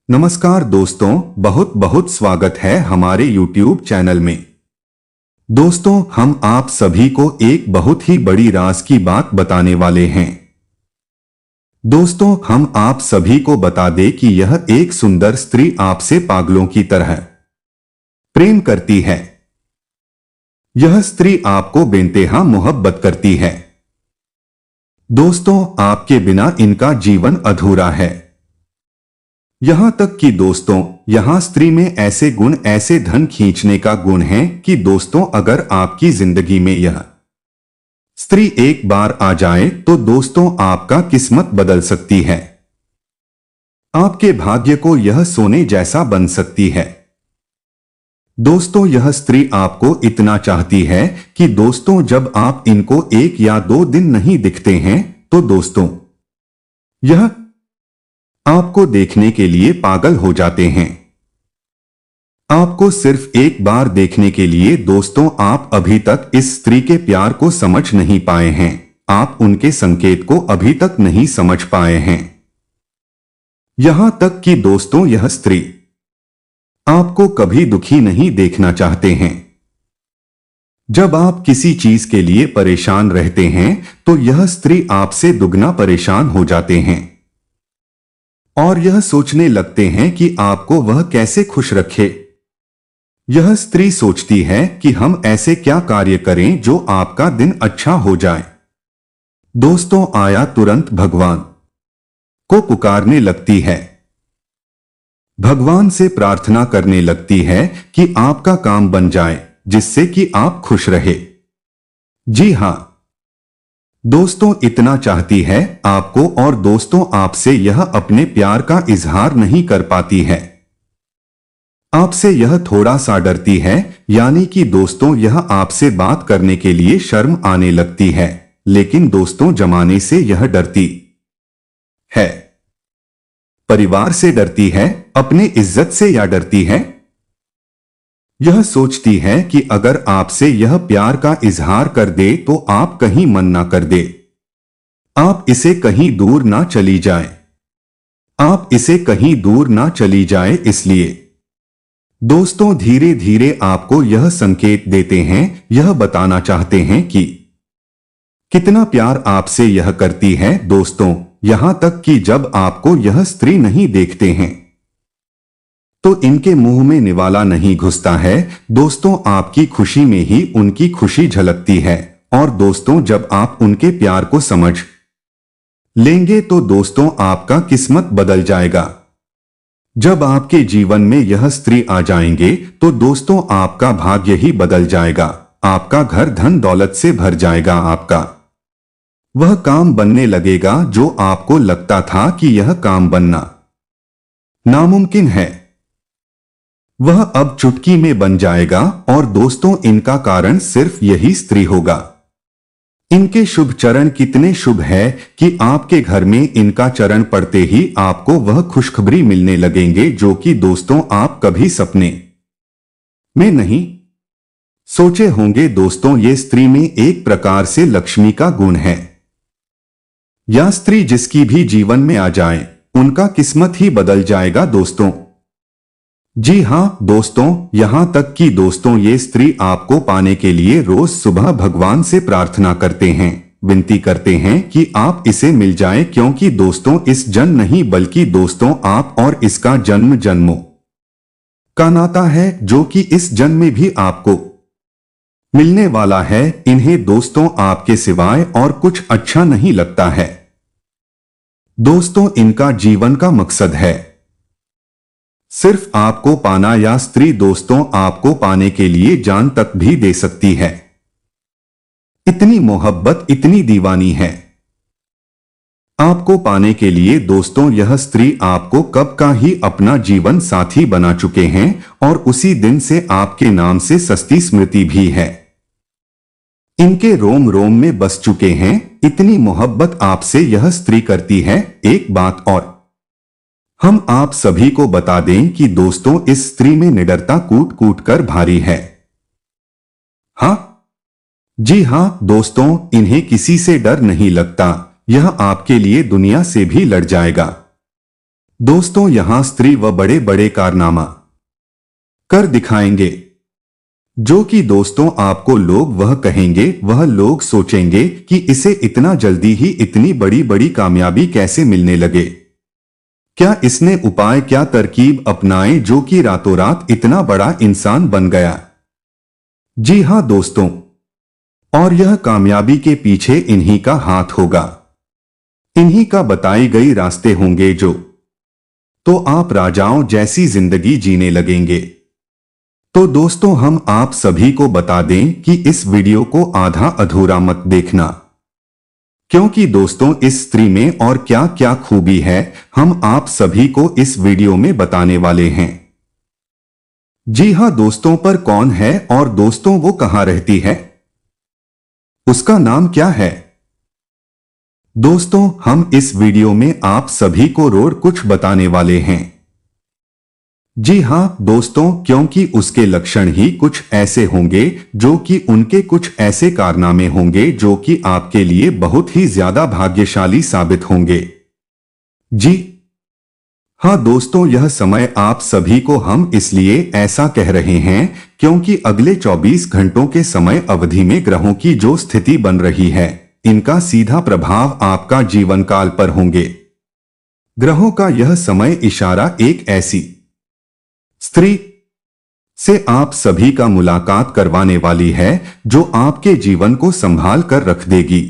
नमस्कार दोस्तों, बहुत बहुत स्वागत है हमारे YouTube चैनल में। दोस्तों, हम आप सभी को एक बहुत ही बड़ी राज की बात बताने वाले हैं। दोस्तों, हम आप सभी को बता दें कि यह एक सुंदर स्त्री आपसे पागलों की तरह प्रेम करती है। यह स्त्री आपको बेइंतहा मोहब्बत करती है। दोस्तों, आपके बिना इनका जीवन अधूरा है। यहां तक कि दोस्तों, यहां स्त्री में ऐसे गुण, ऐसे धन खींचने का गुण है कि दोस्तों, अगर आपकी जिंदगी में यह स्त्री एक बार आ जाए तो दोस्तों, आपका किस्मत बदल सकती है। आपके भाग्य को यह सोने जैसा बन सकती है। दोस्तों, यह स्त्री आपको इतना चाहती है कि दोस्तों, जब आप इनको 1 या 2 दिन नहीं दिखते हैं तो दोस्तों, यह आपको देखने के लिए पागल हो जाते हैं। आपको सिर्फ एक बार देखने के लिए दोस्तों, आप अभी तक इस स्त्री के प्यार को समझ नहीं पाए हैं। आप उनके संकेत को अभी तक नहीं समझ पाए हैं। यहां तक कि दोस्तों, यह स्त्री आपको कभी दुखी नहीं देखना चाहते हैं। जब आप किसी चीज के लिए परेशान रहते हैं तो यह स्त्री आपसे दुगना परेशान हो जाते हैं और यह सोचने लगते हैं कि आपको वह कैसे खुश रखे। यह स्त्री सोचती है कि हम ऐसे क्या कार्य करें जो आपका दिन अच्छा हो जाए। दोस्तों, आया तुरंत भगवान को पुकारने लगती है। भगवान से प्रार्थना करने लगती है कि आपका काम बन जाए, जिससे कि आप खुश रहे। जी हां दोस्तों, इतना चाहती है आपको, और दोस्तों, आपसे यह अपने प्यार का इजहार नहीं कर पाती है। आपसे यह थोड़ा सा डरती है, यानी कि दोस्तों, यह आपसे बात करने के लिए शर्म आने लगती है। लेकिन दोस्तों, जमाने से यह डरती है। परिवार से डरती है, अपने इज्जत से या डरती है। यह सोचती है कि अगर आपसे यह प्यार का इजहार कर दे तो आप कहीं मन ना कर दे, आप इसे कहीं दूर ना चली जाए, आप इसे कहीं दूर ना चली जाए। इसलिए दोस्तों, धीरे धीरे आपको यह संकेत देते हैं, यह बताना चाहते हैं कि कितना प्यार आपसे यह करती है। दोस्तों, यहां तक कि जब आपको यह स्त्री नहीं देखते हैं तो इनके मुंह में निवाला नहीं घुसता है। दोस्तों, आपकी खुशी में ही उनकी खुशी झलकती है। और दोस्तों, जब आप उनके प्यार को समझ लेंगे तो दोस्तों, आपका किस्मत बदल जाएगा। जब आपके जीवन में यह स्त्री आ जाएंगे तो दोस्तों, आपका भाग्य ही बदल जाएगा। आपका घर धन दौलत से भर जाएगा। आपका वह काम बनने लगेगा जो आपको लगता था कि यह काम बनना नामुमकिन है, वह अब चुटकी में बन जाएगा। और दोस्तों, इनका कारण सिर्फ यही स्त्री होगा। इनके शुभ चरण कितने शुभ है कि आपके घर में इनका चरण पड़ते ही आपको वह खुशखबरी मिलने लगेंगे, जो कि दोस्तों, आप कभी सपने में नहीं सोचे होंगे। दोस्तों, ये स्त्री में एक प्रकार से लक्ष्मी का गुण है। यह स्त्री जिसकी भी जीवन में आ जाए, उनका किस्मत ही बदल जाएगा। दोस्तों, जी हां दोस्तों, यहां तक कि दोस्तों, ये स्त्री आपको पाने के लिए रोज सुबह भगवान से प्रार्थना करते हैं, विनती करते हैं कि आप इसे मिल जाएं, क्योंकि दोस्तों, इस जन्म नहीं बल्कि दोस्तों, आप और इसका जन्म जन्मों का नाता है, जो कि इस जन्म में भी आपको मिलने वाला है। इन्हें दोस्तों, आपके सिवाय और कुछ अच्छा नहीं लगता है। दोस्तों, इनका जीवन का मकसद है सिर्फ आपको पाना, या स्त्री दोस्तों, आपको पाने के लिए जान तक भी दे सकती है। इतनी मोहब्बत, इतनी दीवानी है आपको पाने के लिए। दोस्तों, यह स्त्री आपको कब का ही अपना जीवन साथी बना चुके हैं, और उसी दिन से आपके नाम से सस्ती स्मृति भी है। इनके रोम रोम में बस चुके हैं। इतनी मोहब्बत आपसे यह स्त्री करती है। एक बात और हम आप सभी को बता दें कि दोस्तों, इस स्त्री में निडरता कूट कूट कर भारी है। हाँ जी हां दोस्तों, इन्हें किसी से डर नहीं लगता। यह आपके लिए दुनिया से भी लड़ जाएगा। दोस्तों यहां स्त्री व बड़े बड़े कारनामा कर दिखाएंगे, जो कि दोस्तों आपको लोग वह कहेंगे, वह लोग सोचेंगे कि इसे इतना जल्दी ही इतनी बड़ी बड़ी कामयाबी कैसे मिलने लगे। क्या इसने उपाय, क्या तरकीब अपनाए जो कि रातों रात इतना बड़ा इंसान बन गया। जी हां दोस्तों, और यह कामयाबी के पीछे इन्हीं का हाथ होगा, इन्हीं का बताई गई रास्ते होंगे जो, तो आप राजाओं जैसी जिंदगी जीने लगेंगे। तो दोस्तों हम आप सभी को बता दें कि इस वीडियो को आधा अधूरा मत देखना, क्योंकि दोस्तों इस स्त्री में और क्या क्या खूबी है हम आप सभी को इस वीडियो में बताने वाले हैं। जी हां दोस्तों, पर कौन है और दोस्तों वो कहां रहती है, उसका नाम क्या है। दोस्तों हम इस वीडियो में आप सभी को रोड कुछ बताने वाले हैं। जी हां दोस्तों, क्योंकि उसके लक्षण ही कुछ ऐसे होंगे जो कि उनके कुछ ऐसे कारनामे होंगे जो कि आपके लिए बहुत ही ज्यादा भाग्यशाली साबित होंगे। जी हां दोस्तों, यह समय आप सभी को हम इसलिए ऐसा कह रहे हैं क्योंकि अगले 24 घंटों के समय अवधि में ग्रहों की जो स्थिति बन रही है, इनका सीधा प्रभाव आपका जीवन काल पर होंगे। ग्रहों का यह समय इशारा एक ऐसी स्त्री से आप सभी का मुलाकात करवाने वाली है जो आपके जीवन को संभाल कर रख देगी।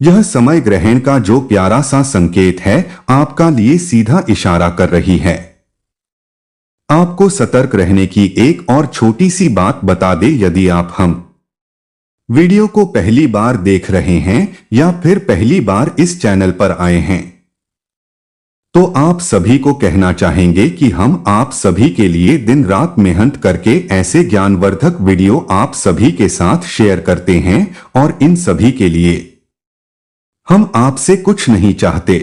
यह समय ग्रहण का जो प्यारा सा संकेत है आपका लिए सीधा इशारा कर रही है। आपको सतर्क रहने की एक और छोटी सी बात बता दे, यदि आप हम वीडियो को पहली बार देख रहे हैं या फिर पहली बार इस चैनल पर आए हैं, तो आप सभी को कहना चाहेंगे कि हम आप सभी के लिए दिन रात मेहनत करके ऐसे ज्ञानवर्धक वीडियो आप सभी के साथ शेयर करते हैं, और इन सभी के लिए हम आपसे कुछ नहीं चाहते,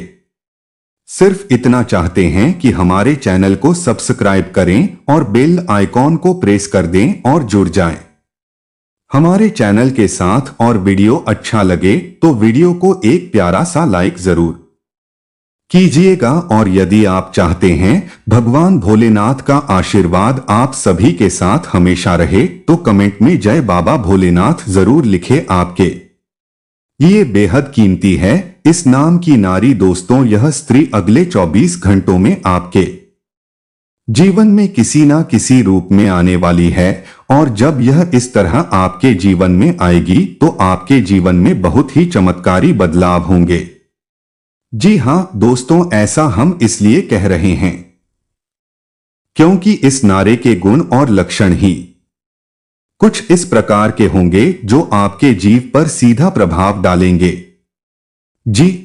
सिर्फ इतना चाहते हैं कि हमारे चैनल को सब्सक्राइब करें और बेल आइकॉन को प्रेस कर दें और जुड़ जाएं हमारे चैनल के साथ। और वीडियो अच्छा लगे तो वीडियो को एक प्यारा सा लाइक जरूर कीजिएगा। और यदि आप चाहते हैं भगवान भोलेनाथ का आशीर्वाद आप सभी के साथ हमेशा रहे, तो कमेंट में जय बाबा भोलेनाथ जरूर लिखे, आपके ये बेहद कीमती है। इस नाम की नारी दोस्तों, यह स्त्री अगले 24 घंटों में आपके जीवन में किसी ना किसी रूप में आने वाली है, और जब यह इस तरह आपके जीवन में आएगी तो आपके जीवन में बहुत ही चमत्कारी बदलाव होंगे। जी हां दोस्तों, ऐसा हम इसलिए कह रहे हैं क्योंकि इस नारे के गुण और लक्षण ही कुछ इस प्रकार के होंगे जो आपके जीव पर सीधा प्रभाव डालेंगे। जी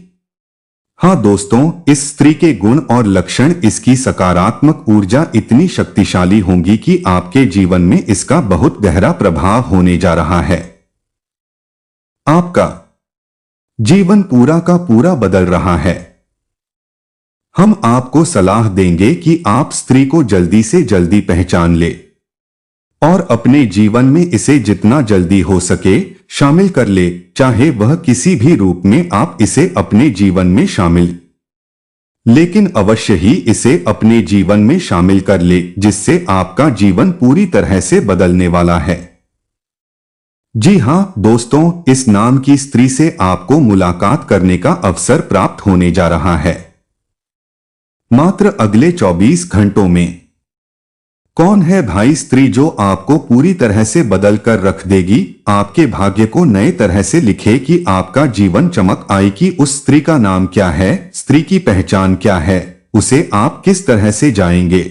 हां दोस्तों, इस स्त्री के गुण और लक्षण, इसकी सकारात्मक ऊर्जा इतनी शक्तिशाली होंगी कि आपके जीवन में इसका बहुत गहरा प्रभाव होने जा रहा है। आपका जीवन पूरा का पूरा बदल रहा है। हम आपको सलाह देंगे कि आप स्त्री को जल्दी से जल्दी पहचान ले और अपने जीवन में इसे जितना जल्दी हो सके शामिल कर ले, चाहे वह किसी भी रूप में आप इसे अपने जीवन में शामिल, लेकिन अवश्य ही इसे अपने जीवन में शामिल कर ले, जिससे आपका जीवन पूरी तरह से बदलने वाला है। जी हां दोस्तों, इस नाम की स्त्री से आपको मुलाकात करने का अवसर प्राप्त होने जा रहा है मात्र अगले 24 घंटों में। कौन है भाई स्त्री जो आपको पूरी तरह से बदल कर रख देगी, आपके भाग्य को नए तरह से लिखे कि आपका जीवन चमक आएगी। उस स्त्री का नाम क्या है, स्त्री की पहचान क्या है, उसे आप किस तरह से जाएंगे,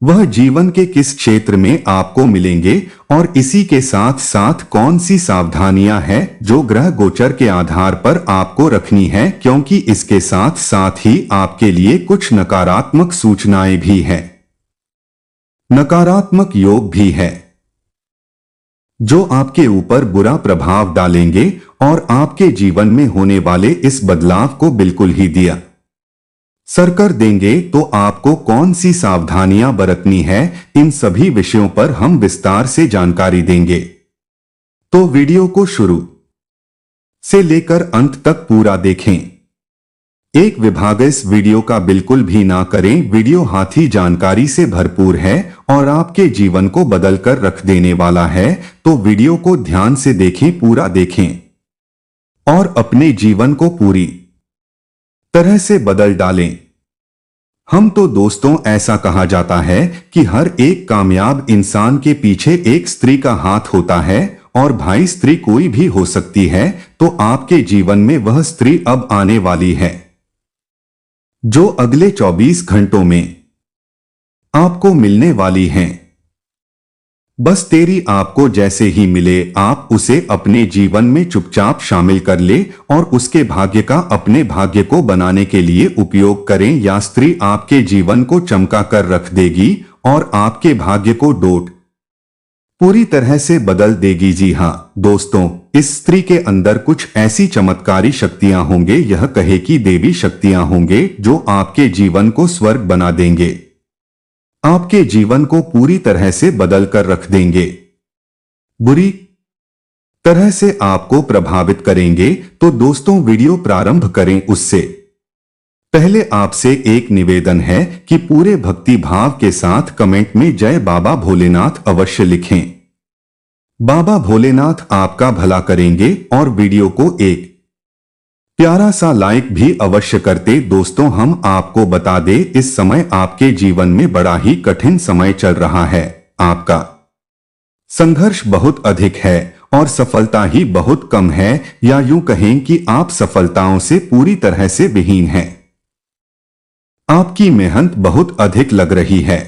वह जीवन के किस क्षेत्र में आपको मिलेंगे, और इसी के साथ साथ कौन सी सावधानियां हैं जो ग्रह गोचर के आधार पर आपको रखनी है, क्योंकि इसके साथ साथ ही आपके लिए कुछ नकारात्मक सूचनाएं भी हैं, नकारात्मक योग भी है जो आपके ऊपर बुरा प्रभाव डालेंगे और आपके जीवन में होने वाले इस बदलाव को बिल्कुल ही दिया सर कर देंगे। तो आपको कौन सी सावधानियां बरतनी है, इन सभी विषयों पर हम विस्तार से जानकारी देंगे। तो वीडियो को शुरू से लेकर अंत तक पूरा देखें। एक विभाग इस वीडियो का बिल्कुल भी ना करें। वीडियो हाथी जानकारी से भरपूर है और आपके जीवन को बदल कर रख देने वाला है, तो वीडियो को ध्यान से देखें, पूरा देखें और अपने जीवन को पूरी तरह से बदल डालें। हम तो दोस्तों, ऐसा कहा जाता है कि हर एक कामयाब इंसान के पीछे एक स्त्री का हाथ होता है, और भाई स्त्री कोई भी हो सकती है, तो आपके जीवन में वह स्त्री अब आने वाली है जो अगले 24 घंटों में आपको मिलने वाली हैं। बस तेरी आपको जैसे ही मिले आप उसे अपने जीवन में चुपचाप शामिल कर ले और उसके भाग्य का अपने भाग्य को बनाने के लिए उपयोग करें, या स्त्री आपके जीवन को चमका कर रख देगी और आपके भाग्य को डोट पूरी तरह से बदल देगी। जी हाँ दोस्तों, इस स्त्री के अंदर कुछ ऐसी चमत्कारी शक्तियां होंगे, यह कहे कि देवी शक्तियां होंगे, जो आपके जीवन को स्वर्ग बना देंगे, आपके जीवन को पूरी तरह से बदल कर रख देंगे, बुरी तरह से आपको प्रभावित करेंगे। तो दोस्तों, वीडियो प्रारंभ करें उससे पहले आपसे एक निवेदन है कि पूरे भक्ति भाव के साथ कमेंट में जय बाबा भोलेनाथ अवश्य लिखें। बाबा भोलेनाथ आपका भला करेंगे और वीडियो को एक प्यारा सा लाइक भी अवश्य करते। दोस्तों, हम आपको बता दें, इस समय आपके जीवन में बड़ा ही कठिन समय चल रहा है। आपका संघर्ष बहुत अधिक है और सफलता ही बहुत कम है, या यूं कहें कि आप सफलताओं से पूरी तरह से विहीन हैं। आपकी मेहनत बहुत अधिक लग रही है।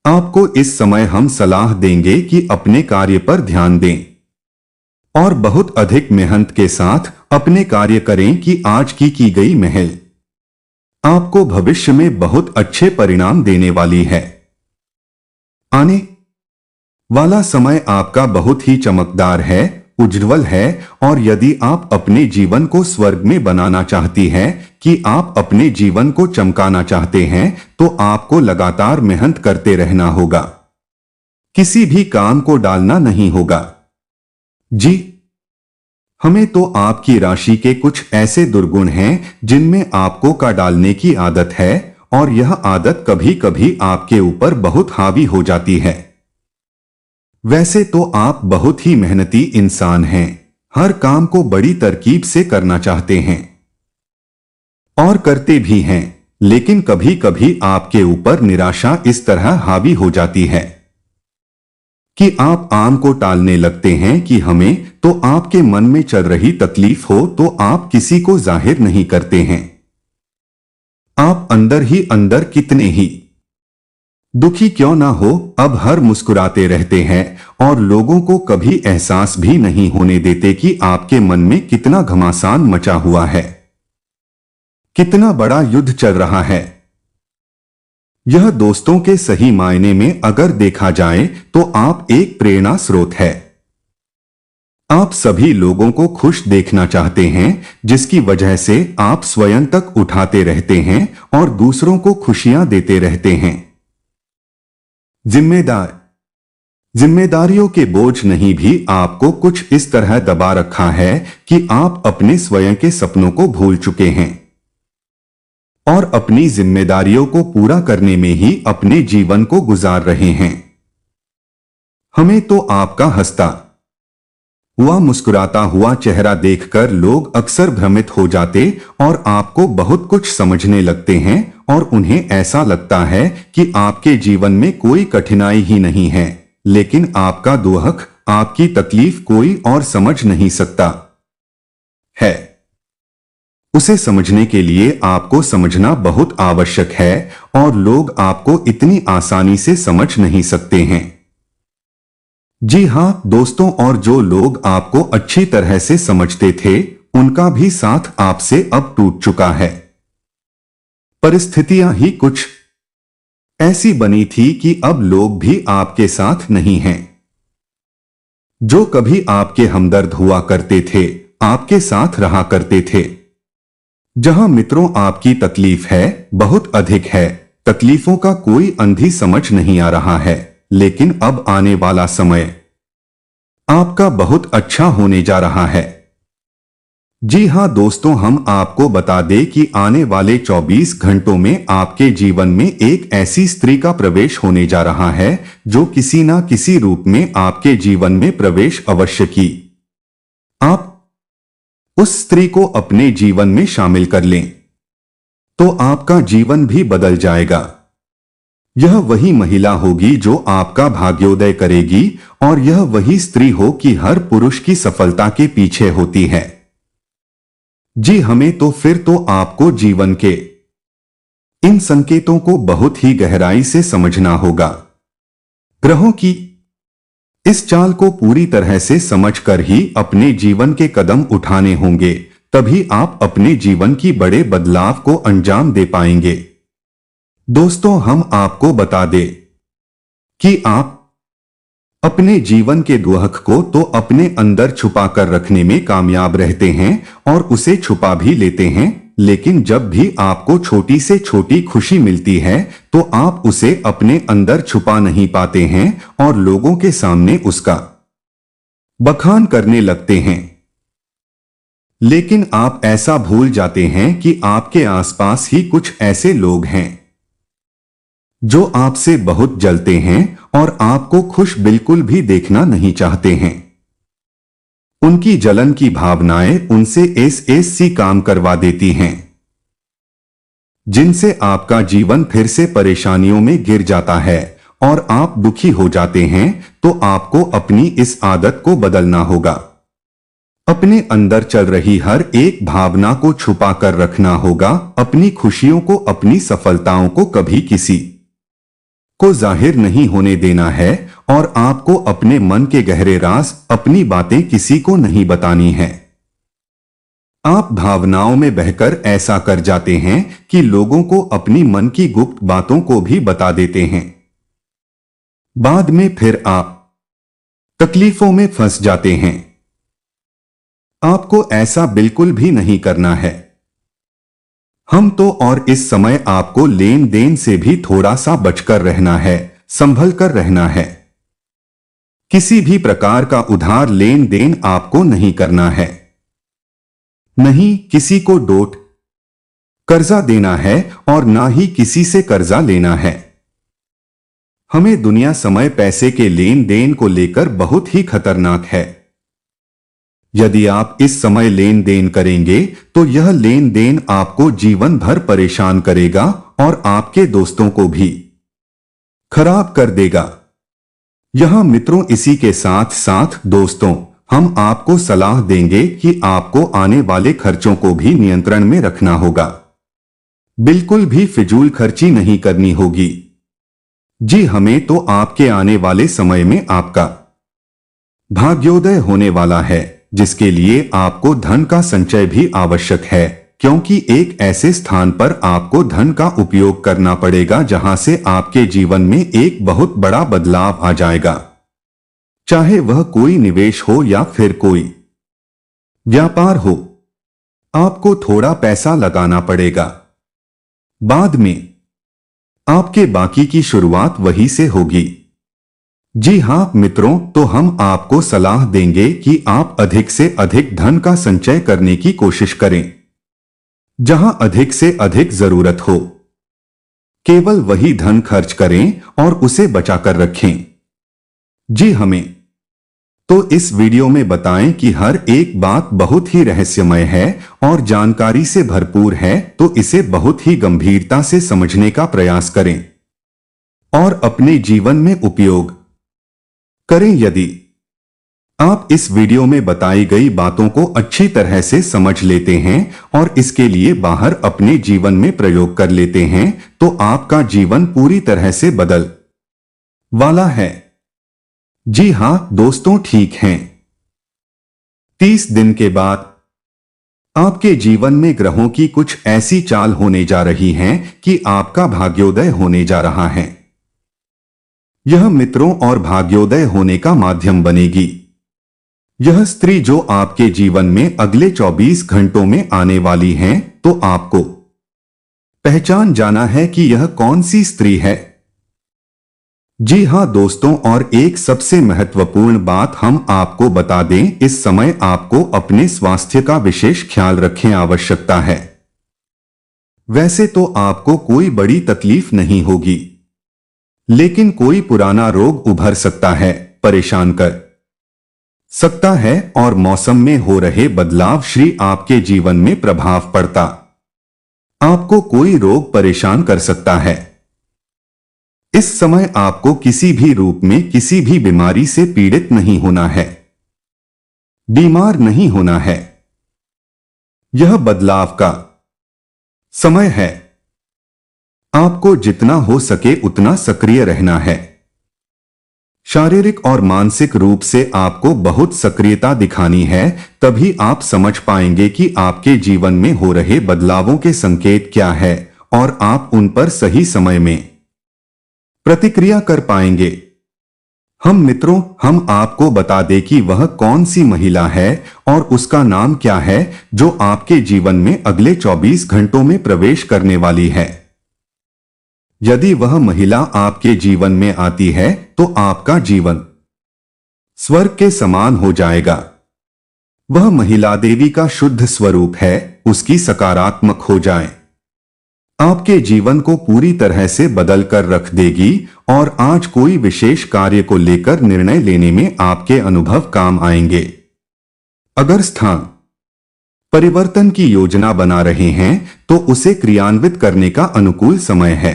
आपको इस समय हम सलाह देंगे कि अपने कार्य पर ध्यान दें और बहुत अधिक मेहनत के साथ अपने कार्य करें कि आज की गई मेहनत आपको भविष्य में बहुत अच्छे परिणाम देने वाली है। आने वाला समय आपका बहुत ही चमकदार है, उज्ज्वल है, और यदि आप अपने जीवन को स्वर्ग में बनाना चाहती हैं, कि आप अपने जीवन को चमकाना चाहते हैं, तो आपको लगातार मेहनत करते रहना होगा, किसी भी काम को डालना नहीं होगा। जी, हमें तो आपकी राशि के कुछ ऐसे दुर्गुण हैं जिनमें आपको का डालने की आदत है, और यह आदत कभी कभी आपके ऊपर बहुत हावी हो जाती है। वैसे तो आप बहुत ही मेहनती इंसान हैं, हर काम को बड़ी तरकीब से करना चाहते हैं और करते भी हैं, लेकिन कभी कभी आपके ऊपर निराशा इस तरह हावी हो जाती है कि आप आम को टालने लगते हैं कि हमें, तो आपके मन में चल रही तकलीफ हो तो आप किसी को जाहिर नहीं करते हैं। आप अंदर ही अंदर कितने ही दुखी क्यों ना हो, अब हर मुस्कुराते रहते हैं और लोगों को कभी एहसास भी नहीं होने देते कि आपके मन में कितना घमासान मचा हुआ है, कितना बड़ा युद्ध चल रहा है। यह दोस्तों के सही मायने में अगर देखा जाए तो आप एक प्रेरणा स्रोत है। आप सभी लोगों को खुश देखना चाहते हैं, जिसकी वजह से आप स्वयं तक उठाते रहते हैं और दूसरों को खुशियां देते रहते हैं। जिम्मेदारियों के बोझ नहीं भी आपको कुछ इस तरह दबा रखा है कि आप अपने स्वयं के सपनों को भूल चुके हैं और अपनी जिम्मेदारियों को पूरा करने में ही अपने जीवन को गुजार रहे हैं। हमें तो आपका हंसता हुआ मुस्कुराता हुआ चेहरा देखकर लोग अक्सर भ्रमित हो जाते और आपको बहुत कुछ समझने लगते हैं, और उन्हें ऐसा लगता है कि आपके जीवन में कोई कठिनाई ही नहीं है, लेकिन आपका दुख, आपकी तकलीफ कोई और समझ नहीं सकता है। उसे समझने के लिए आपको समझना बहुत आवश्यक है, और लोग आपको इतनी आसानी से समझ नहीं सकते हैं। जी हाँ दोस्तों, और जो लोग आपको अच्छी तरह से समझते थे, उनका भी साथ आपसे अब टूट चुका है। परिस्थितियां ही कुछ ऐसी बनी थी कि अब लोग भी आपके साथ नहीं हैं। जो कभी आपके हमदर्द हुआ करते थे, आपके साथ रहा करते थे। जहां मित्रों आपकी तकलीफ है, बहुत अधिक है, तकलीफों का कोई अंधी समझ नहीं आ रहा है, लेकिन अब आने वाला समय आपका बहुत अच्छा होने जा रहा है। जी हाँ दोस्तों, हम आपको बता दें कि आने वाले 24 घंटों में आपके जीवन में एक ऐसी स्त्री का प्रवेश होने जा रहा है जो किसी ना किसी रूप में आपके जीवन में प्रवेश अवश्य की। आप उस स्त्री को अपने जीवन में शामिल कर लें तो आपका जीवन भी बदल जाएगा। यह वही महिला होगी जो आपका भाग्योदय करेगी और यह वही स्त्री हो कि हर पुरुष की सफलता के पीछे होती है। जी हमें तो फिर तो आपको जीवन के इन संकेतों को बहुत ही गहराई से समझना होगा। ग्रहों की इस चाल को पूरी तरह से समझकर ही अपने जीवन के कदम उठाने होंगे, तभी आप अपने जीवन की बड़े बदलाव को अंजाम दे पाएंगे। दोस्तों, हम आपको बता दें कि आप अपने जीवन के दुख को तो अपने अंदर छुपा कर रखने में कामयाब रहते हैं और उसे छुपा भी लेते हैं, लेकिन जब भी आपको छोटी से छोटी खुशी मिलती है तो आप उसे अपने अंदर छुपा नहीं पाते हैं और लोगों के सामने उसका बखान करने लगते हैं। लेकिन आप ऐसा भूल जाते हैं कि आपके आसपास ही कुछ ऐसे लोग हैं जो आपसे बहुत जलते हैं और आपको खुश बिल्कुल भी देखना नहीं चाहते हैं। उनकी जलन की भावनाएं उनसे ऐसी काम करवा देती हैं जिनसे आपका जीवन फिर से परेशानियों में गिर जाता है और आप दुखी हो जाते हैं। तो आपको अपनी इस आदत को बदलना होगा। अपने अंदर चल रही हर एक भावना को छुपा कर रखना होगा। अपनी खुशियों को, अपनी सफलताओं को कभी किसी को जाहिर नहीं होने देना है और आपको अपने मन के गहरे राज, अपनी बातें किसी को नहीं बतानी है। आप भावनाओं में बहकर ऐसा कर जाते हैं कि लोगों को अपनी मन की गुप्त बातों को भी बता देते हैं। बाद में फिर आप तकलीफों में फंस जाते हैं। आपको ऐसा बिल्कुल भी नहीं करना है। हम तो और इस समय आपको लेन देन से भी थोड़ा सा बचकर रहना है, संभल कर रहना है। किसी भी प्रकार का उधार लेन देन आपको नहीं करना है, नहीं किसी को डोट कर्जा देना है और ना ही किसी से कर्जा लेना है। हमें दुनिया समय पैसे के लेन देन को लेकर बहुत ही खतरनाक है। यदि आप इस समय लेन देन करेंगे तो यह लेन देन आपको जीवन भर परेशान करेगा और आपके दोस्तों को भी खराब कर देगा। यहां मित्रों, इसी के साथ साथ दोस्तों, हम आपको सलाह देंगे कि आपको आने वाले खर्चों को भी नियंत्रण में रखना होगा। बिल्कुल भी फिजूल खर्ची नहीं करनी होगी। जी हमें तो आपके आने वाले समय में आपका भाग्योदय होने वाला है, जिसके लिए आपको धन का संचय भी आवश्यक है, क्योंकि एक ऐसे स्थान पर आपको धन का उपयोग करना पड़ेगा जहां से आपके जीवन में एक बहुत बड़ा बदलाव आ जाएगा। चाहे वह कोई निवेश हो या फिर कोई व्यापार हो, आपको थोड़ा पैसा लगाना पड़ेगा। बाद में आपके बाकी की शुरुआत वहीं से होगी। जी हां मित्रों, तो हम आपको सलाह देंगे कि आप अधिक से अधिक धन का संचय करने की कोशिश करें। जहां अधिक से अधिक जरूरत हो, केवल वही धन खर्च करें और उसे बचाकर रखें। जी हमें तो इस वीडियो में बताएं कि हर एक बात बहुत ही रहस्यमय है और जानकारी से भरपूर है, तो इसे बहुत ही गंभीरता से समझने का प्रयास करें और अपने जीवन में उपयोग करें। यदि आप इस वीडियो में बताई गई बातों को अच्छी तरह से समझ लेते हैं और इसके लिए बाहर अपने जीवन में प्रयोग कर लेते हैं, तो आपका जीवन पूरी तरह से बदल वाला है। जी हां दोस्तों, ठीक हैं। 30 दिन के बाद आपके जीवन में ग्रहों की कुछ ऐसी चाल होने जा रही हैं कि आपका भाग्योदय होने जा रहा है। यह मित्रों और भाग्योदय होने का माध्यम बनेगी। यह स्त्री जो आपके जीवन में अगले 24 घंटों में आने वाली है, तो आपको पहचान जाना है कि यह कौन सी स्त्री है। जी हाँ दोस्तों, और एक सबसे महत्वपूर्ण बात हम आपको बता दें, इस समय आपको अपने स्वास्थ्य का विशेष ख्याल रखें आवश्यकता है। वैसे तो आपको कोई बड़ी तकलीफ नहीं होगी, लेकिन कोई पुराना रोग उभर सकता है, परेशान कर सकता है, और मौसम में हो रहे बदलाव श्री आपके जीवन में प्रभाव पड़ता। आपको कोई रोग परेशान कर सकता है। इस समय आपको किसी भी रूप में किसी भी बीमारी से पीड़ित नहीं होना है, बीमार नहीं होना है। यह बदलाव का समय है। आपको जितना हो सके उतना सक्रिय रहना है। शारीरिक और मानसिक रूप से आपको बहुत सक्रियता दिखानी है, तभी आप समझ पाएंगे कि आपके जीवन में हो रहे बदलावों के संकेत क्या है और आप उन पर सही समय में प्रतिक्रिया कर पाएंगे। मित्रों, हम आपको बता दें कि वह कौन सी महिला है और उसका नाम क्या है जो आपके जीवन में अगले 24 घंटों में प्रवेश करने वाली है। यदि वह महिला आपके जीवन में आती है तो आपका जीवन स्वर्ग के समान हो जाएगा। वह महिला देवी का शुद्ध स्वरूप है, उसकी सकारात्मक हो जाए, आपके जीवन को पूरी तरह से बदल कर रख देगी और आज कोई विशेष कार्य को लेकर निर्णय लेने में आपके अनुभव काम आएंगे। अगर स्थान परिवर्तन की योजना बना रहे हैं तो उसे क्रियान्वित करने का अनुकूल समय है।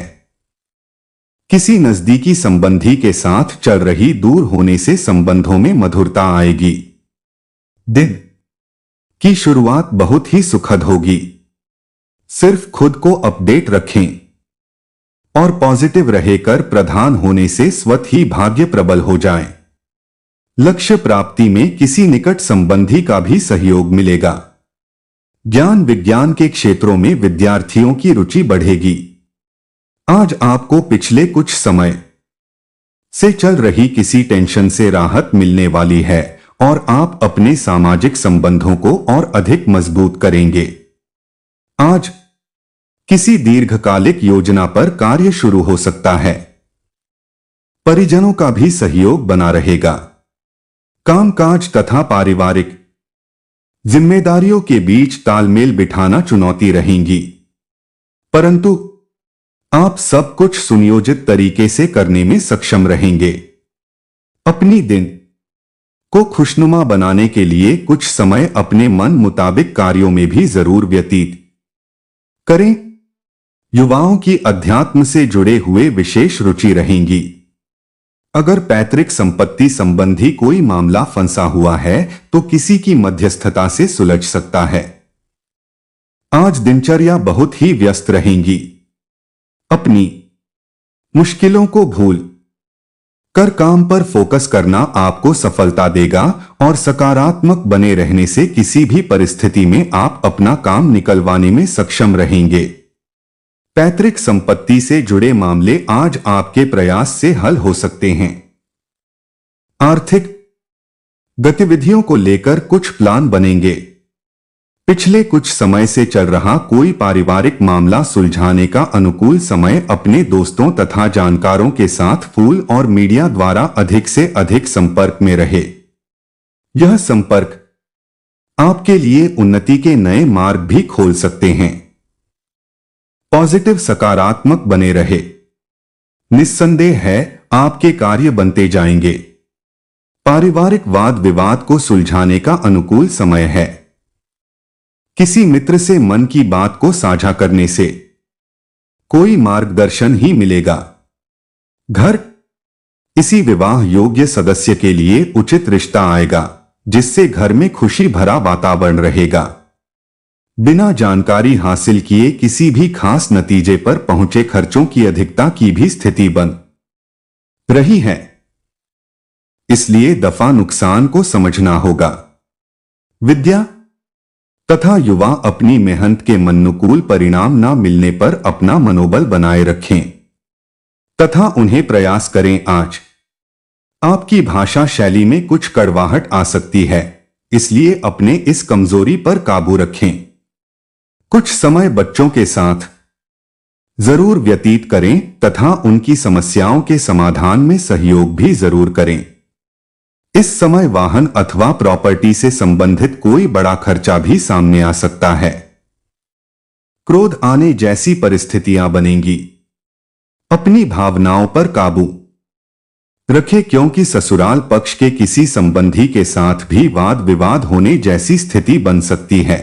किसी नजदीकी संबंधी के साथ चल रही दूर होने से संबंधों में मधुरता आएगी। दिन की शुरुआत बहुत ही सुखद होगी। सिर्फ खुद को अपडेट रखें और पॉजिटिव रहकर प्रधान होने से स्वतः ही भाग्य प्रबल हो जाए। लक्ष्य प्राप्ति में किसी निकट संबंधी का भी सहयोग मिलेगा। ज्ञान विज्ञान के क्षेत्रों में विद्यार्थियों की रुचि बढ़ेगी। आज आपको पिछले कुछ समय से चल रही किसी टेंशन से राहत मिलने वाली है और आप अपने सामाजिक संबंधों को और अधिक मजबूत करेंगे। आज किसी दीर्घकालिक योजना पर कार्य शुरू हो सकता है। परिजनों का भी सहयोग बना रहेगा। कामकाज तथा पारिवारिक जिम्मेदारियों के बीच तालमेल बिठाना चुनौती रहेंगी, परंतु आप सब कुछ सुनियोजित तरीके से करने में सक्षम रहेंगे। अपनी दिन को खुशनुमा बनाने के लिए कुछ समय अपने मन मुताबिक कार्यों में भी जरूर व्यतीत करें। युवाओं की अध्यात्म से जुड़े हुए विशेष रुचि रहेंगी। अगर पैतृक संपत्ति संबंधी कोई मामला फंसा हुआ है तो किसी की मध्यस्थता से सुलझ सकता है। आज दिनचर्या बहुत ही व्यस्त रहेंगी। अपनी मुश्किलों को भूल कर काम पर फोकस करना आपको सफलता देगा और सकारात्मक बने रहने से किसी भी परिस्थिति में आप अपना काम निकलवाने में सक्षम रहेंगे। पैतृक संपत्ति से जुड़े मामले आज आपके प्रयास से हल हो सकते हैं। आर्थिक गतिविधियों को लेकर कुछ प्लान बनेंगे। पिछले कुछ समय से चल रहा कोई पारिवारिक मामला सुलझाने का अनुकूल समय। अपने दोस्तों तथा जानकारों के साथ फोन और मीडिया द्वारा अधिक से अधिक संपर्क में रहे। यह संपर्क आपके लिए उन्नति के नए मार्ग भी खोल सकते हैं। पॉजिटिव सकारात्मक बने रहे। निस्संदेह है आपके कार्य बनते जाएंगे। पारिवारिक वाद विवाद को सुलझाने का अनुकूल समय है। किसी मित्र से मन की बात को साझा करने से कोई मार्गदर्शन ही मिलेगा। घर इसी विवाह योग्य सदस्य के लिए उचित रिश्ता आएगा, जिससे घर में खुशी भरा वातावरण रहेगा। बिना जानकारी हासिल किए किसी भी खास नतीजे पर पहुंचे खर्चों की अधिकता की भी स्थिति बन रही है, इसलिए दफा नुकसान को समझना होगा। विद्या तथा युवा अपनी मेहनत के अनुकूल परिणाम न मिलने पर अपना मनोबल बनाए रखें तथा उन्हें प्रयास करें। आज आपकी भाषा शैली में कुछ कड़वाहट आ सकती है, इसलिए अपने इस कमजोरी पर काबू रखें। कुछ समय बच्चों के साथ जरूर व्यतीत करें तथा उनकी समस्याओं के समाधान में सहयोग भी जरूर करें। इस समय वाहन अथवा प्रॉपर्टी से संबंधित कोई बड़ा खर्चा भी सामने आ सकता है। क्रोध आने जैसी परिस्थितियां बनेंगी। अपनी भावनाओं पर काबू रखें क्योंकि ससुराल पक्ष के किसी संबंधी के साथ भी वाद विवाद होने जैसी स्थिति बन सकती है।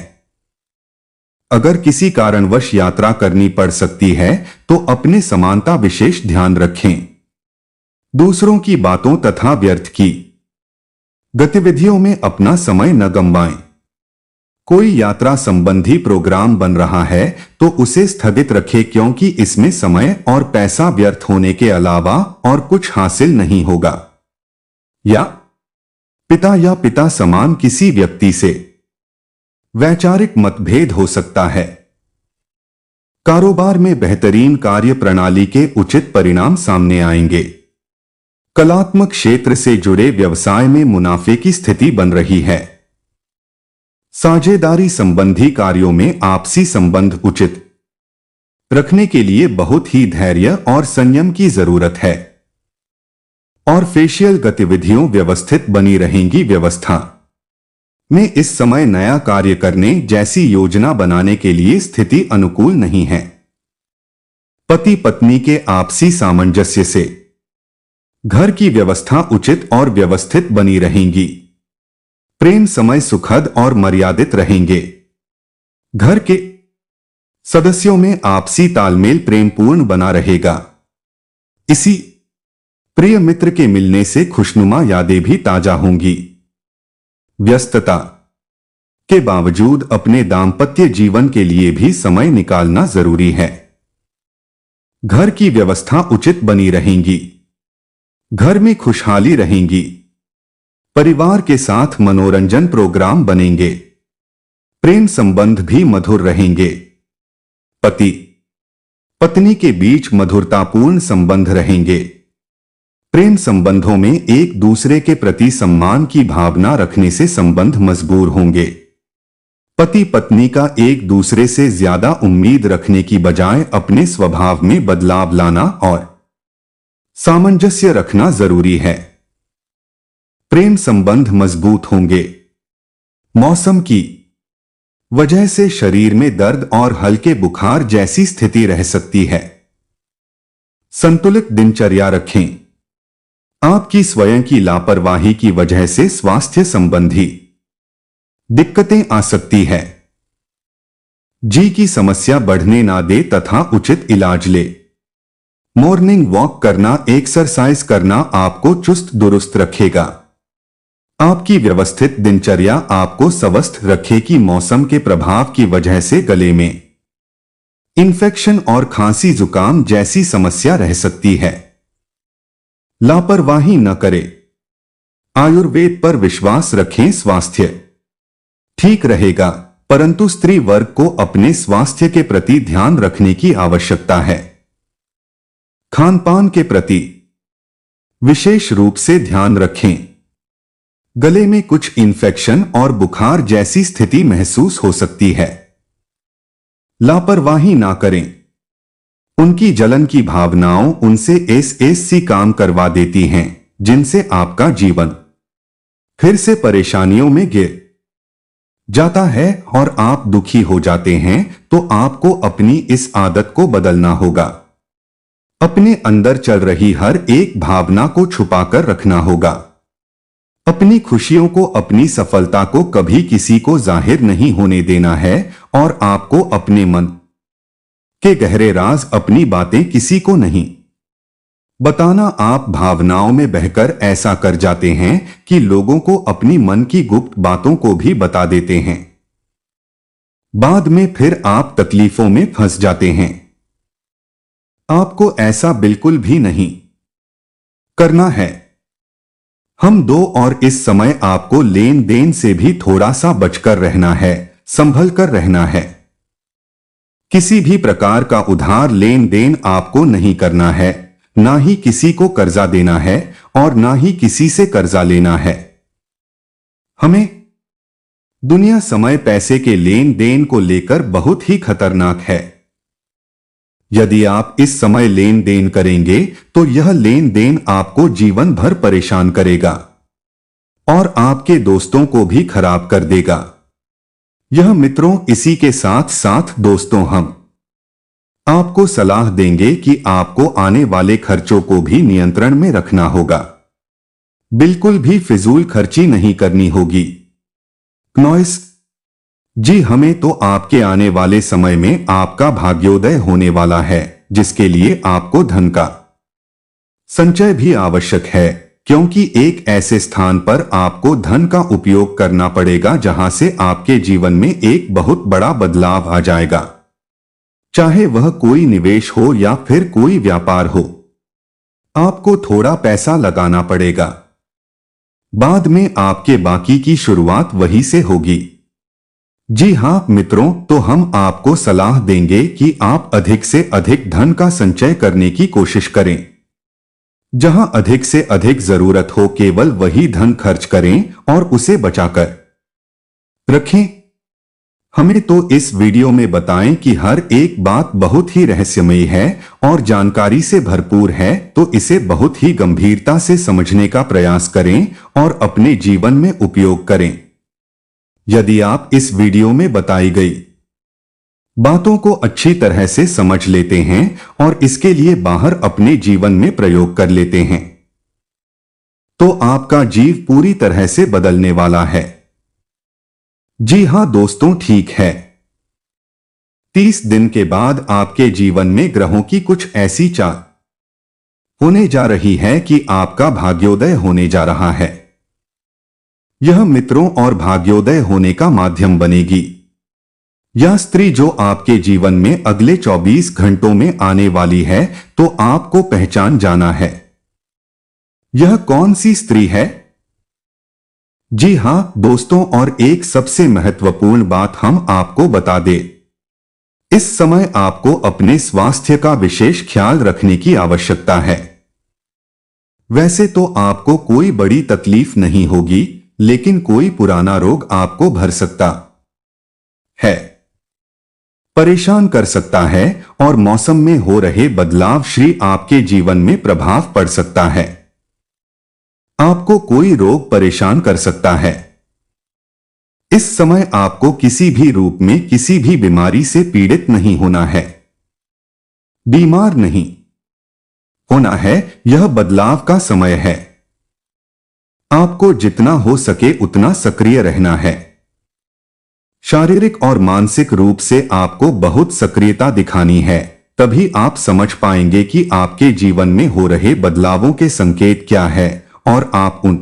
अगर किसी कारणवश यात्रा करनी पड़ सकती है तो अपने समानता विशेष ध्यान रखें। दूसरों की बातों तथा व्यर्थ की गतिविधियों में अपना समय न गंवाएं। कोई यात्रा संबंधी प्रोग्राम बन रहा है तो उसे स्थगित रखें क्योंकि इसमें समय और पैसा व्यर्थ होने के अलावा और कुछ हासिल नहीं होगा। या पिता समान किसी व्यक्ति से वैचारिक मतभेद हो सकता है। कारोबार में बेहतरीन कार्य प्रणाली के उचित परिणाम सामने आएंगे। कलात्मक क्षेत्र से जुड़े व्यवसाय में मुनाफे की स्थिति बन रही है। साझेदारी संबंधी कार्यों में आपसी संबंध उचित रखने के लिए बहुत ही धैर्य और संयम की जरूरत है। और फेशियल गतिविधियों व्यवस्थित बनी रहेंगी। व्यवस्था में इस समय नया कार्य करने जैसी योजना बनाने के लिए स्थिति अनुकूल नहीं है। पति पत्नी के आपसी सामंजस्य से घर की व्यवस्था उचित और व्यवस्थित बनी रहेंगी। प्रेम समय सुखद और मर्यादित रहेंगे। घर के सदस्यों में आपसी तालमेल प्रेमपूर्ण बना रहेगा। इसी प्रिय मित्र के मिलने से खुशनुमा यादें भी ताजा होंगी। व्यस्तता के बावजूद अपने दांपत्य जीवन के लिए भी समय निकालना जरूरी है। घर की व्यवस्था उचित बनी रहेंगी। घर में खुशहाली रहेंगी। परिवार के साथ मनोरंजन प्रोग्राम बनेंगे। प्रेम संबंध भी मधुर रहेंगे। पति पत्नी के बीच मधुरतापूर्ण संबंध रहेंगे। प्रेम संबंधों में एक दूसरे के प्रति सम्मान की भावना रखने से संबंध मजबूत होंगे। पति पत्नी का एक दूसरे से ज्यादा उम्मीद रखने की बजाय अपने स्वभाव में बदलाव लाना और सामंजस्य रखना जरूरी है। प्रेम संबंध मजबूत होंगे। मौसम की वजह से शरीर में दर्द और हल्के बुखार जैसी स्थिति रह सकती है। संतुलित दिनचर्या रखें। आपकी स्वयं की लापरवाही की वजह से स्वास्थ्य संबंधी दिक्कतें आ सकती है। जी की समस्या बढ़ने ना दे तथा उचित इलाज ले। मॉर्निंग वॉक करना एक्सरसाइज करना आपको चुस्त दुरुस्त रखेगा। आपकी व्यवस्थित दिनचर्या आपको स्वस्थ रखेगी। मौसम के प्रभाव की वजह से गले में इन्फेक्शन और खांसी जुकाम जैसी समस्या रह सकती है। लापरवाही न करें। आयुर्वेद पर विश्वास रखें। स्वास्थ्य ठीक रहेगा परंतु स्त्री वर्ग को अपने स्वास्थ्य के प्रति ध्यान रखने की आवश्यकता है। खानपान के प्रति विशेष रूप से ध्यान रखें। गले में कुछ इन्फेक्शन और बुखार जैसी स्थिति महसूस हो सकती है। लापरवाही ना करें। उनकी जलन की भावनाओं उनसे ऐसी काम करवा देती हैं जिनसे आपका जीवन फिर से परेशानियों में गिर जाता है और आप दुखी हो जाते हैं। तो आपको अपनी इस आदत को बदलना होगा। अपने अंदर चल रही हर एक भावना को छुपाकर रखना होगा। अपनी खुशियों को अपनी सफलता को कभी किसी को जाहिर नहीं होने देना है और आपको अपने मन के गहरे राज अपनी बातें किसी को नहीं बताना। आप भावनाओं में बहकर ऐसा कर जाते हैं कि लोगों को अपनी मन की गुप्त बातों को भी बता देते हैं। बाद में फिर आप तकलीफों में फंस जाते हैं। आपको ऐसा बिल्कुल भी नहीं करना है। हम दो और इस समय आपको लेन देन से भी थोड़ा सा बचकर रहना है, संभल कर रहना है। किसी भी प्रकार का उधार लेन देन आपको नहीं करना है, ना ही किसी को कर्जा देना है और ना ही किसी से कर्जा लेना है। हमें दुनिया समय पैसे के लेन देन को लेकर बहुत ही खतरनाक है। यदि आप इस समय लेन देन करेंगे तो यह लेन देन आपको जीवन भर परेशान करेगा और आपके दोस्तों को भी खराब कर देगा। यह मित्रों, इसी के साथ साथ दोस्तों, हम आपको सलाह देंगे कि आपको आने वाले खर्चों को भी नियंत्रण में रखना होगा। बिल्कुल भी फिजूल खर्ची नहीं करनी होगी। नॉइस जी, हमें तो आपके आने वाले समय में आपका भाग्योदय होने वाला है, जिसके लिए आपको धन का संचय भी आवश्यक है, क्योंकि एक ऐसे स्थान पर आपको धन का उपयोग करना पड़ेगा जहां से आपके जीवन में एक बहुत बड़ा बदलाव आ जाएगा, चाहे वह कोई निवेश हो या फिर कोई व्यापार हो। आपको थोड़ा पैसा लगाना पड़ेगा, बाद में आपके बाकी की शुरुआत वहीं से होगी। जी हां मित्रों, तो हम आपको सलाह देंगे कि आप अधिक से अधिक धन का संचय करने की कोशिश करें। जहां अधिक से अधिक जरूरत हो केवल वही धन खर्च करें और उसे बचाकर रखें। हमें तो इस वीडियो में बताएं कि हर एक बात बहुत ही रहस्यमयी है और जानकारी से भरपूर है, तो इसे बहुत ही गंभीरता से समझने का प्रयास करें और अपने जीवन में उपयोग करें। यदि आप इस वीडियो में बताई गई बातों को अच्छी तरह से समझ लेते हैं और इसके लिए बाहर अपने जीवन में प्रयोग कर लेते हैं, तो आपका जीव पूरी तरह से बदलने वाला है। जी हां दोस्तों, ठीक है। 30 दिन के बाद आपके जीवन में ग्रहों की कुछ ऐसी चाल होने जा रही है कि आपका भाग्योदय होने जा रहा है। यह मित्रों और भाग्योदय होने का माध्यम बनेगी। यह स्त्री जो आपके जीवन में अगले 24 घंटों में आने वाली है, तो आपको पहचान जाना है। यह कौन सी स्त्री है? जी हां दोस्तों, और एक सबसे महत्वपूर्ण बात हम आपको बता दें। इस समय आपको अपने स्वास्थ्य का विशेष ख्याल रखने की आवश्यकता है। वैसे तो आपको कोई बड़ी तकलीफ नहीं होगी, लेकिन कोई पुराना रोग आपको भर सकता है, परेशान कर सकता है और मौसम में हो रहे बदलाव श्री आपके जीवन में प्रभाव पड़ सकता है। आपको कोई रोग परेशान कर सकता है। इस समय आपको किसी भी रूप में किसी भी बीमारी से पीड़ित नहीं होना है, बीमार नहीं होना है। यह बदलाव का समय है। आपको जितना हो सके उतना सक्रिय रहना है। शारीरिक और मानसिक रूप से आपको बहुत सक्रियता दिखानी है, तभी आप समझ पाएंगे कि आपके जीवन में हो रहे बदलावों के संकेत क्या है और आप उन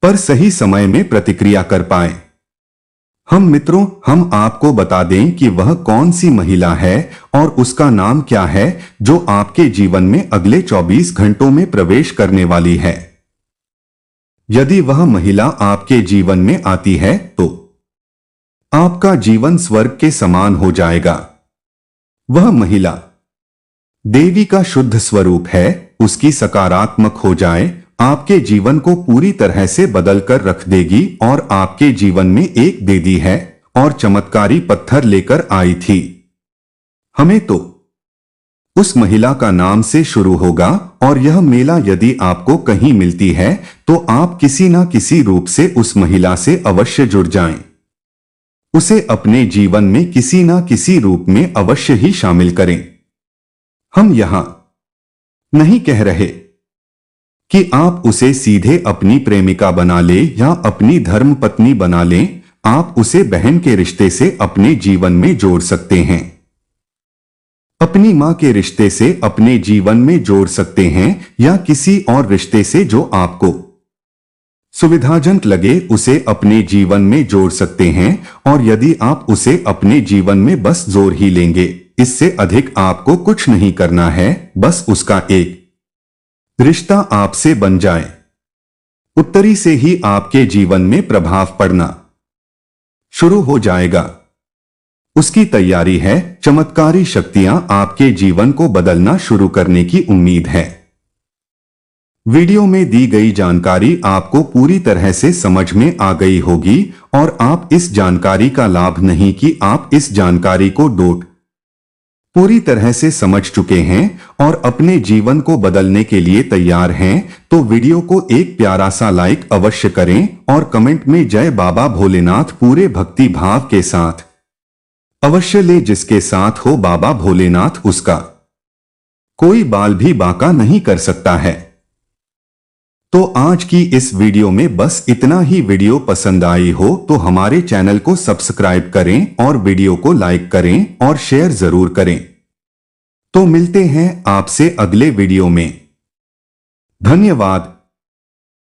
पर सही समय में प्रतिक्रिया कर पाएं। हम आपको बता दें कि वह कौन सी महिला है और उसका नाम क्या है जो आपके जीवन में अगले 24 घंटों में प्रवेश करने वाली है। यदि वह महिला आपके जीवन में आती है तो आपका जीवन स्वर्ग के समान हो जाएगा। वह महिला देवी का शुद्ध स्वरूप है। उसकी सकारात्मक हो जाए, आपके जीवन को पूरी तरह से बदल कर रख देगी और आपके जीवन में एक दीदी है और चमत्कारी पत्थर लेकर आई थी। हमें तो उस महिला का नाम से शुरू होगा और यह मेला यदि आपको कहीं मिलती है तो आप किसी न किसी रूप से उस महिला से अवश्य जुड़ जाएं। उसे अपने जीवन में किसी न किसी रूप में अवश्य ही शामिल करें। हम यहां नहीं कह रहे कि आप उसे सीधे अपनी प्रेमिका बना ले या अपनी धर्मपत्नी बना लें। आप उसे बहन के रिश्ते से अपने जीवन में जोड़ सकते हैं, अपनी मां के रिश्ते से अपने जीवन में जोड़ सकते हैं या किसी और रिश्ते से जो आपको सुविधाजनक लगे उसे अपने जीवन में जोड़ सकते हैं। और यदि आप उसे अपने जीवन में बस जोड़ ही लेंगे, इससे अधिक आपको कुछ नहीं करना है। बस उसका एक रिश्ता आपसे बन जाए, उत्तरी से ही आपके जीवन में प्रभाव पड़ना शुरू हो जाएगा। उसकी तैयारी है। चमत्कारी शक्तियां आपके जीवन को बदलना शुरू करने की उम्मीद है। वीडियो में दी गई जानकारी आपको पूरी तरह से समझ में आ गई होगी और आप इस जानकारी का लाभ नहीं कि आप इस जानकारी को पूरी तरह से समझ चुके हैं और अपने जीवन को बदलने के लिए तैयार हैं, तो वीडियो को एक प्यारा सा लाइक अवश्य करें और कमेंट में जय बाबा भोलेनाथ पूरे भक्ति भाव के साथ अवश्य ले। जिसके साथ हो बाबा भोलेनाथ, उसका कोई बाल भी बांका नहीं कर सकता है। तो आज की इस वीडियो में बस इतना ही। वीडियो पसंद आई हो तो हमारे चैनल को सब्सक्राइब करें और वीडियो को लाइक करें और शेयर जरूर करें। तो मिलते हैं आपसे अगले वीडियो में। धन्यवाद।